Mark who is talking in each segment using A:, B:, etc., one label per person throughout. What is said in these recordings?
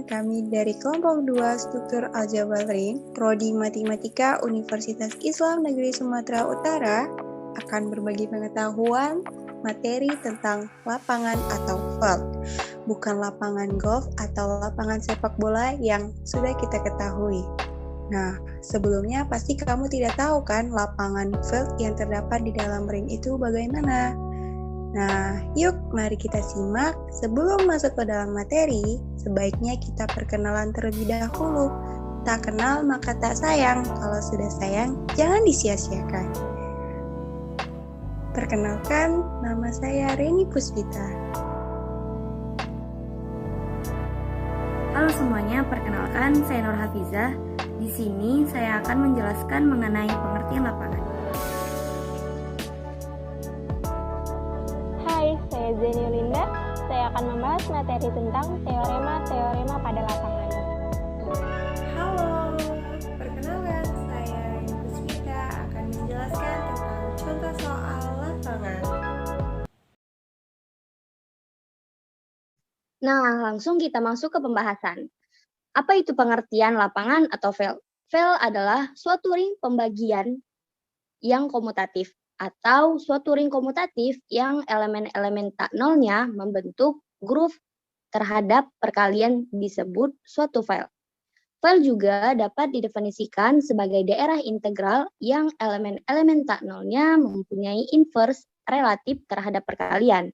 A: kami dari kelompok 2 Struktur Aljabar Ring, Prodi Matematika Universitas Islam Negeri Sumatera Utara akan berbagi pengetahuan materi tentang lapangan atau field, bukan lapangan golf atau lapangan sepak bola yang sudah kita ketahui. Nah, sebelumnya pasti kamu tidak tahu kan lapangan field yang terdapat di dalam ring itu bagaimana? Nah, yuk mari kita simak. Sebelum masuk ke dalam materi, sebaiknya kita perkenalan terlebih dahulu. Tak kenal maka tak sayang, kalau sudah sayang jangan disia-siakan. Perkenalkan, nama saya Reni Puspita.
B: Halo semuanya, perkenalkan saya Nur Hafizah. Di sini saya akan menjelaskan mengenai pengertian lapangan.
C: Hai, saya Zeni Linda. Saya akan membahas materi tentang teorema-teorema pada lapangan.
A: Halo, perkenalkan saya Reni Puspita akan menjelaskan tentang contoh soal lapangan.
D: Nah, langsung kita masuk ke pembahasan. Apa itu pengertian lapangan atau field? Field adalah suatu ring pembagian yang komutatif atau suatu ring komutatif yang elemen-elemen tak nolnya membentuk groove terhadap perkalian disebut suatu field. Field juga dapat didefinisikan sebagai daerah integral yang elemen-elemen tak nolnya mempunyai inverse relatif terhadap perkalian.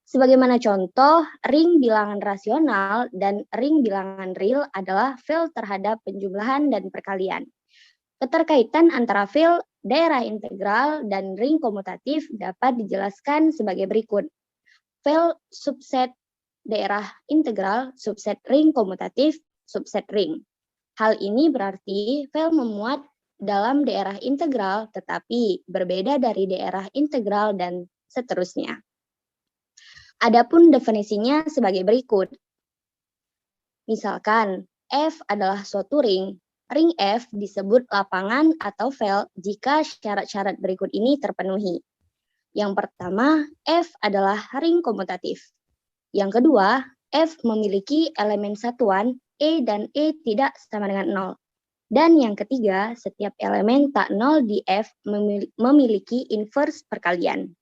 D: Sebagaimana contoh, ring bilangan rasional dan ring bilangan real adalah field terhadap penjumlahan dan perkalian. Keterkaitan antara field, daerah integral, dan ring komutatif dapat dijelaskan sebagai berikut. Field subset daerah integral, subset ring komutatif, subset ring. Hal ini berarti field memuat dalam daerah integral tetapi berbeda dari daerah integral dan seterusnya. Adapun definisinya sebagai berikut. Misalkan, F adalah suatu ring. Ring F disebut lapangan atau field jika syarat-syarat berikut ini terpenuhi. Yang pertama, F adalah ring komutatif. Yang kedua, F memiliki elemen satuan E dan E tidak sama dengan 0. Dan yang ketiga, setiap elemen tak 0 di F memiliki inverse perkalian.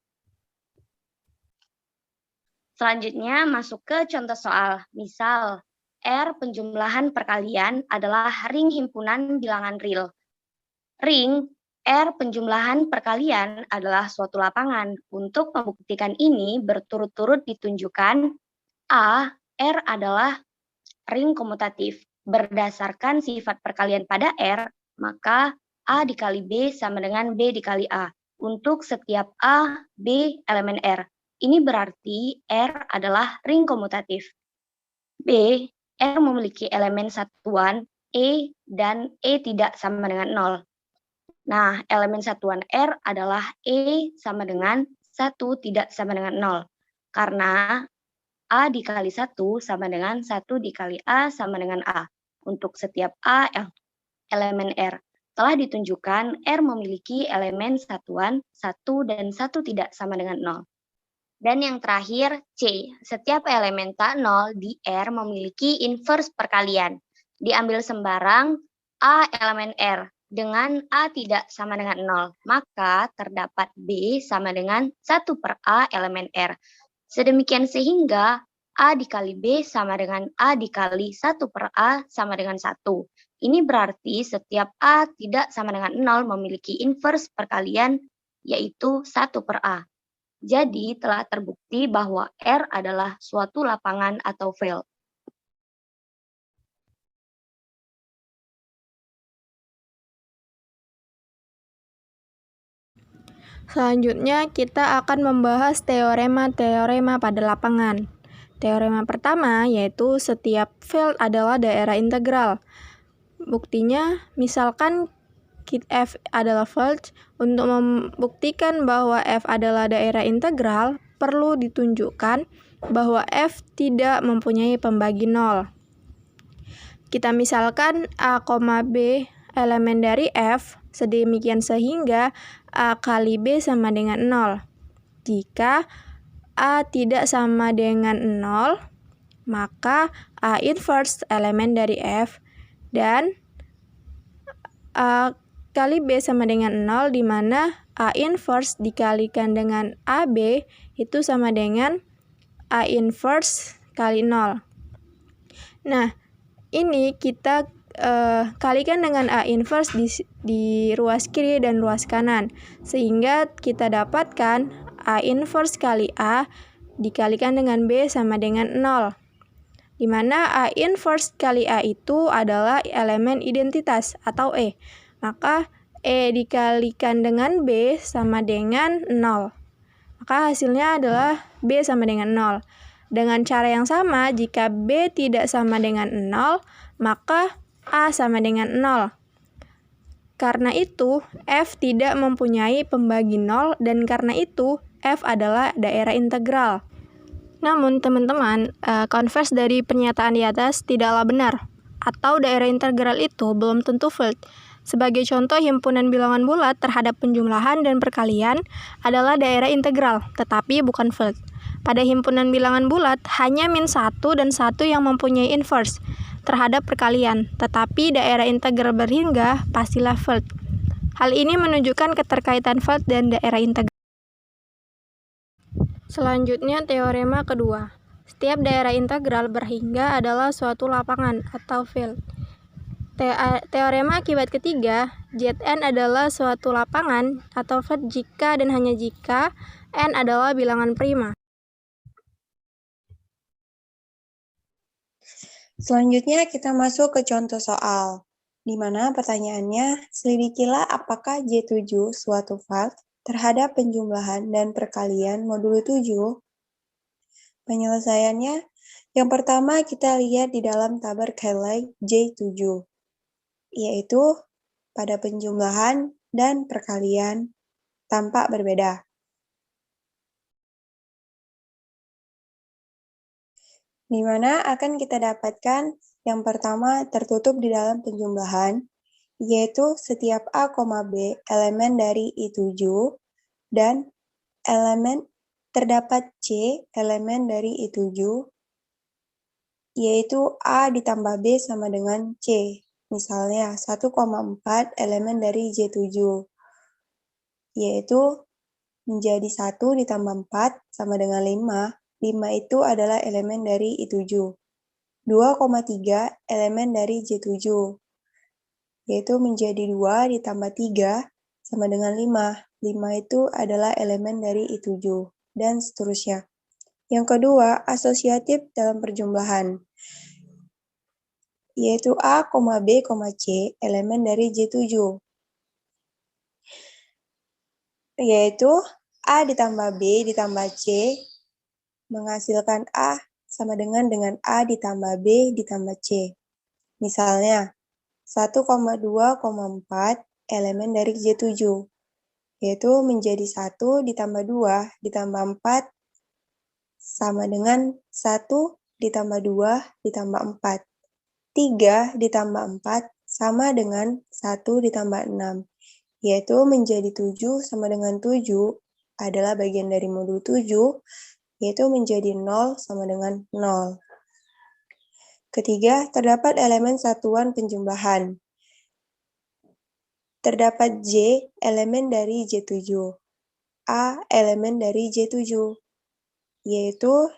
D: Selanjutnya masuk ke contoh soal. Misal, R penjumlahan perkalian adalah ring himpunan bilangan real. Ring R penjumlahan perkalian adalah suatu lapangan. Untuk membuktikan ini berturut-turut ditunjukkan A, R adalah ring komutatif. Berdasarkan sifat perkalian pada R, maka A dikali B sama dengan B dikali A. Untuk setiap A, B elemen R. Ini berarti R adalah ring komutatif. B, R memiliki elemen satuan E dan E tidak sama dengan 0. Nah, elemen satuan R adalah E sama dengan 1 tidak sama dengan 0. Karena A dikali 1 sama dengan 1 dikali A sama dengan A. Untuk setiap A elemen R. Telah ditunjukkan R memiliki elemen satuan 1 dan 1 tidak sama dengan 0. Dan yang terakhir, C. Setiap elemen tak 0 di R memiliki inverse perkalian. Diambil sembarang A elemen R dengan A tidak sama dengan 0. Maka terdapat B sama dengan 1 per A elemen R. Sedemikian sehingga A dikali B sama dengan A dikali 1 per A sama dengan 1. Ini berarti setiap A tidak sama dengan 0 memiliki inverse perkalian yaitu 1 per A. Jadi telah terbukti bahwa R adalah suatu lapangan atau field.
C: Selanjutnya kita akan membahas teorema-teorema pada lapangan. Teorema pertama yaitu setiap field adalah daerah integral. Buktinya, misalkan F adalah field, untuk membuktikan bahwa F adalah daerah integral, perlu ditunjukkan bahwa F tidak mempunyai pembagi 0. Kita misalkan A, B elemen dari F, sedemikian sehingga A kali B sama dengan 0. Jika A tidak sama dengan 0, maka A inverse elemen dari F dan A kali B sama dengan 0, di mana A inverse dikalikan dengan AB itu sama dengan A inverse kali 0. Nah, ini kita kalikan dengan A inverse di ruas kiri dan ruas kanan, sehingga kita dapatkan A inverse kali A dikalikan dengan B sama dengan 0, di mana A inverse kali A itu adalah elemen identitas atau E. Maka E dikalikan dengan B sama dengan 0. Maka hasilnya adalah B sama dengan 0. Dengan cara yang sama, jika B tidak sama dengan 0, maka A sama dengan 0. Karena itu, F tidak mempunyai pembagi 0, dan karena itu, F adalah daerah integral. Namun, teman-teman, converse dari pernyataan di atas tidaklah benar, atau daerah integral itu belum tentu field. Sebagai contoh, himpunan bilangan bulat terhadap penjumlahan dan perkalian adalah daerah integral, tetapi bukan field. Pada himpunan bilangan bulat, hanya -1 dan 1 yang mempunyai inverse terhadap perkalian, tetapi daerah integral berhingga pastilah field. Hal ini menunjukkan keterkaitan field dan daerah integral. Selanjutnya, teorema kedua. Setiap daerah integral berhingga adalah suatu lapangan atau field. Teorema akibat ketiga, Zn adalah suatu lapangan atau field jika dan hanya jika n adalah bilangan prima.
A: Selanjutnya kita masuk ke contoh soal, di mana pertanyaannya, selidikilah apakah J7 suatu field terhadap penjumlahan dan perkalian modulo 7. Penyelesaiannya, yang pertama kita lihat di dalam tabel Cayley J7, yaitu pada penjumlahan dan perkalian tampak berbeda. Di mana akan kita dapatkan yang pertama tertutup di dalam penjumlahan, yaitu setiap A, B elemen dari I7 dan terdapat C elemen dari I7, yaitu A ditambah B sama dengan C. Misalnya 1,4 elemen dari J7, yaitu menjadi 1 ditambah 4 sama dengan 5. 5 itu adalah elemen dari I7. 2,3 elemen dari J7, yaitu menjadi 2 ditambah 3 sama dengan 5. 5 itu adalah elemen dari I7, dan seterusnya. Yang kedua, asosiatif dalam perjumlahan, yaitu A, B, C elemen dari J7, yaitu A ditambah B ditambah C menghasilkan A sama dengan A ditambah B ditambah C. Misalnya, 1,2,4 elemen dari J7, yaitu menjadi 1 ditambah 2 ditambah 4 sama dengan 1 ditambah 2 ditambah 4. 3 ditambah 4 sama dengan 1 ditambah 6, yaitu menjadi 7 sama dengan 7 adalah bagian dari modul 7, yaitu menjadi 0 sama dengan 0. Ketiga, terdapat elemen satuan penjumlahan. Terdapat J elemen dari J7, A elemen dari J7, yaitu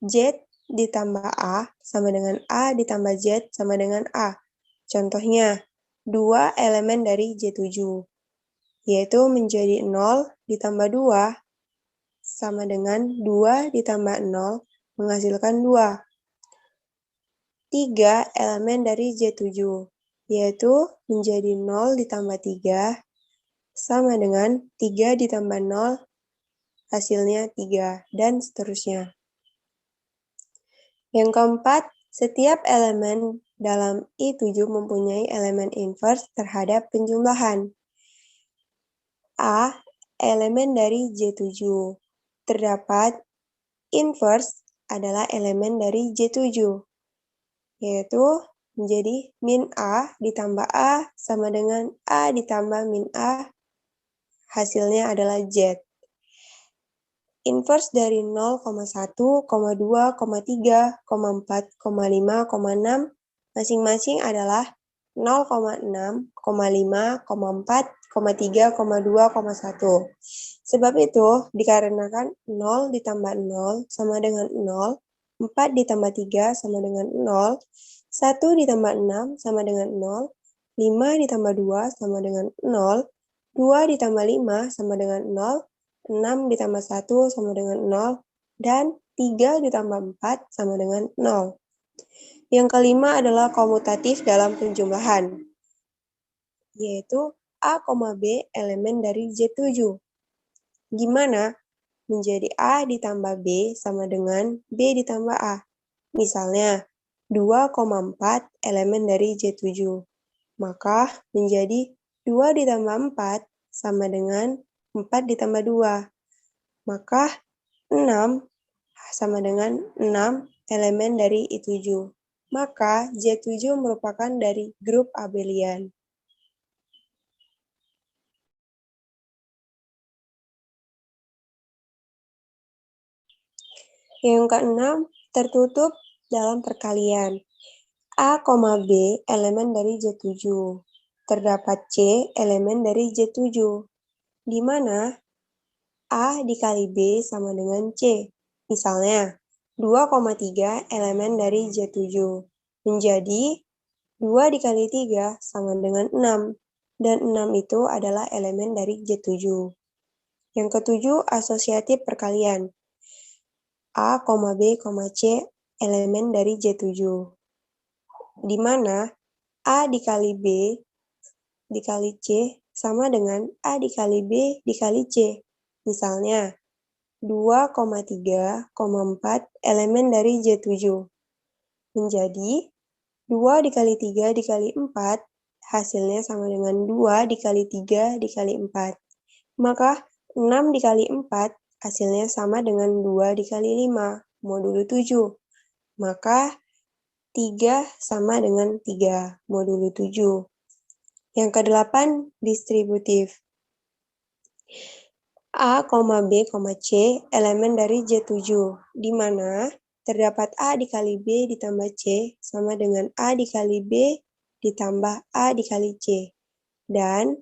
A: Z ditambah A sama dengan A ditambah Z sama dengan A. Contohnya, 2 elemen dari J7, yaitu menjadi 0 ditambah 2 sama dengan 2 ditambah 0 menghasilkan 2. 3 elemen dari J7, yaitu menjadi 0 ditambah 3 sama dengan 3 ditambah 0 hasilnya 3, dan seterusnya. Yang keempat, setiap elemen dalam I7 mempunyai elemen inverse terhadap penjumlahan. A, elemen dari J7. Terdapat inverse adalah elemen dari J7, yaitu menjadi min A ditambah A sama dengan A ditambah min A, hasilnya adalah Z. Inverse dari 0,1, 2, 3, 4, 5, 6 masing-masing adalah 0,6, 5, 4, 3, 2, 1. Sebab itu, dikarenakan 0 ditambah 0 sama dengan 0, 4 ditambah 3 sama dengan 0, 1 ditambah 6 sama dengan 0, 5 ditambah 2 sama dengan 0, 2 ditambah 5 sama dengan 0, 6 ditambah 1 sama dengan 0, dan 3 ditambah 4 sama dengan 0. Yang kelima adalah komutatif dalam penjumlahan, yaitu A, B elemen dari Z7, di mana menjadi A ditambah B sama dengan B ditambah A. Misalnya, 2,4 elemen dari Z7, maka menjadi 2 ditambah 4 sama dengan 4 ditambah 2. Maka 6 sama dengan 6 elemen dari I7. Maka Z7 merupakan dari grup abelian. Yang keenam, tertutup dalam perkalian. A, B elemen dari Z7. Terdapat C elemen dari Z7, di mana A dikali B sama dengan C. Misalnya, 2,3 elemen dari Z7 menjadi 2 dikali 3 sama dengan 6, dan 6 itu adalah elemen dari Z7. Yang ketujuh, asosiatif perkalian. A, B, C elemen dari Z7, di mana A dikali B dikali C sama dengan A dikali B dikali C. Misalnya, 2,3, 4 elemen dari Z7 menjadi 2 dikali 3 dikali 4, hasilnya sama dengan 2 dikali 3 dikali 4. Maka 6 dikali 4 hasilnya sama dengan 2 dikali 5, modulo 7. Maka 3 sama dengan 3, modulo 7. Yang kedelapan, distributif. A, B, C elemen dari Z7, di mana terdapat A dikali B ditambah C sama dengan A dikali B ditambah A dikali C. Dan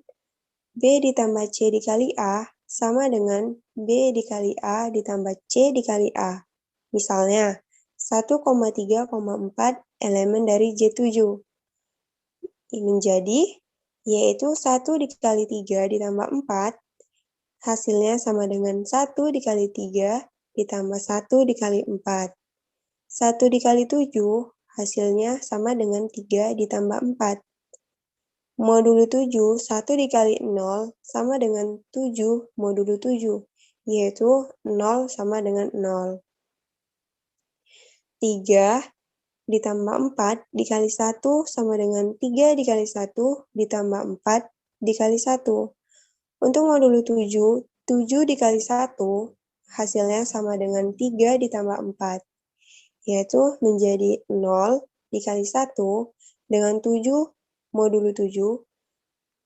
A: B ditambah C dikali A sama dengan B dikali A ditambah C dikali A. Misalnya, 1,3,4 elemen dari Z7 menjadi, yaitu 1 dikali 3 ditambah 4, hasilnya sama dengan 1 dikali 3 ditambah 1 dikali 4. 1 dikali 7, hasilnya sama dengan 3 ditambah 4. Modulo 7, 1 dikali 0 sama dengan 7 modulo 7, yaitu 0 sama dengan 0. 3 ditambah 4 dikali 1 sama dengan 3 dikali 1 ditambah 4 dikali 1. Untuk modulo 7, 7 dikali 1 hasilnya sama dengan 3 ditambah 4, yaitu menjadi 0 dikali 1 dengan 7 modulo 7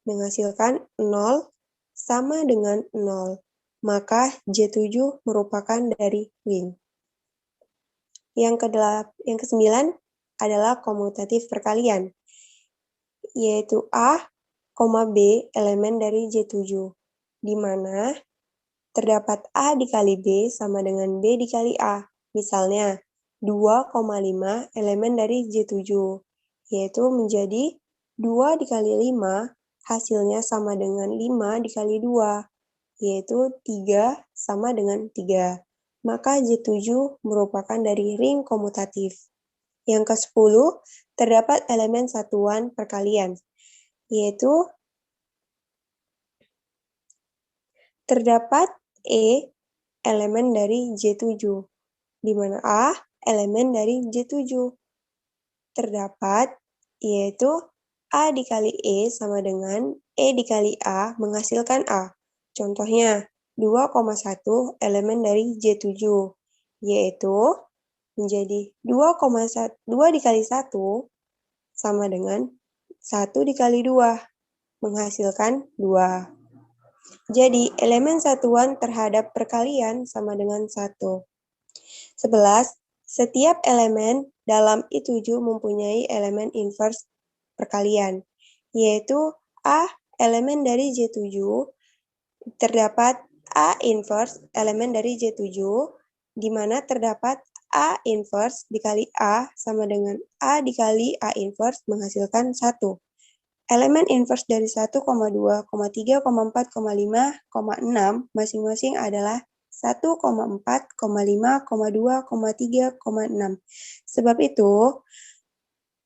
A: menghasilkan 0 sama dengan 0. Maka Z7 merupakan dari ring. Yang ke-9 adalah komutatif perkalian, yaitu A, B elemen dari Z7, di mana terdapat A dikali B sama dengan B dikali A. Misalnya, 2,5 elemen dari Z7, yaitu menjadi 2 dikali 5, hasilnya sama dengan 5 dikali 2, yaitu 3 sama dengan 3. Maka Z7 merupakan dari ring komutatif. Yang ke-10, terdapat elemen satuan perkalian, yaitu terdapat E elemen dari Z7, di mana A elemen dari Z7. Terdapat, yaitu A dikali E sama dengan E dikali A menghasilkan A. Contohnya, 2,1 elemen dari Z7, yaitu menjadi 2 dikali 1 sama dengan 1 dikali 2, menghasilkan 2. Jadi, elemen satuan terhadap perkalian sama dengan 1. 11. Setiap elemen dalam I7 mempunyai elemen inverse perkalian, yaitu A elemen dari J7, terdapat A inverse elemen dari J7, di mana terdapat A inverse dikali A sama dengan A dikali A inverse menghasilkan 1. Elemen inverse dari 1, 2, 3, 4, 5, 6 masing-masing adalah 1, 4, 5, 2, 3, 6. Sebab itu,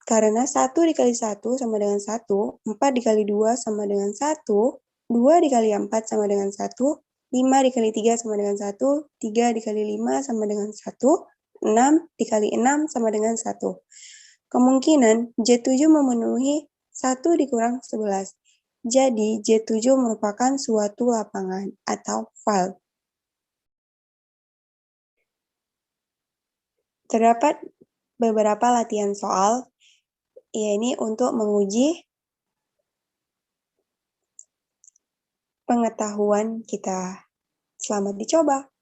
A: karena 1 dikali 1 sama dengan 1, 4 dikali 2 sama dengan 1, 2 dikali 4 sama dengan 1, 5 dikali 3 sama dengan 1, 3 dikali 5 sama dengan 1, 6 dikali 6 sama dengan 1. Kemungkinan J7 memenuhi 1 dikurang 11. Jadi, J7 merupakan suatu lapangan atau file. Terdapat beberapa latihan soal, ini untuk menguji pengetahuan kita. Selamat dicoba!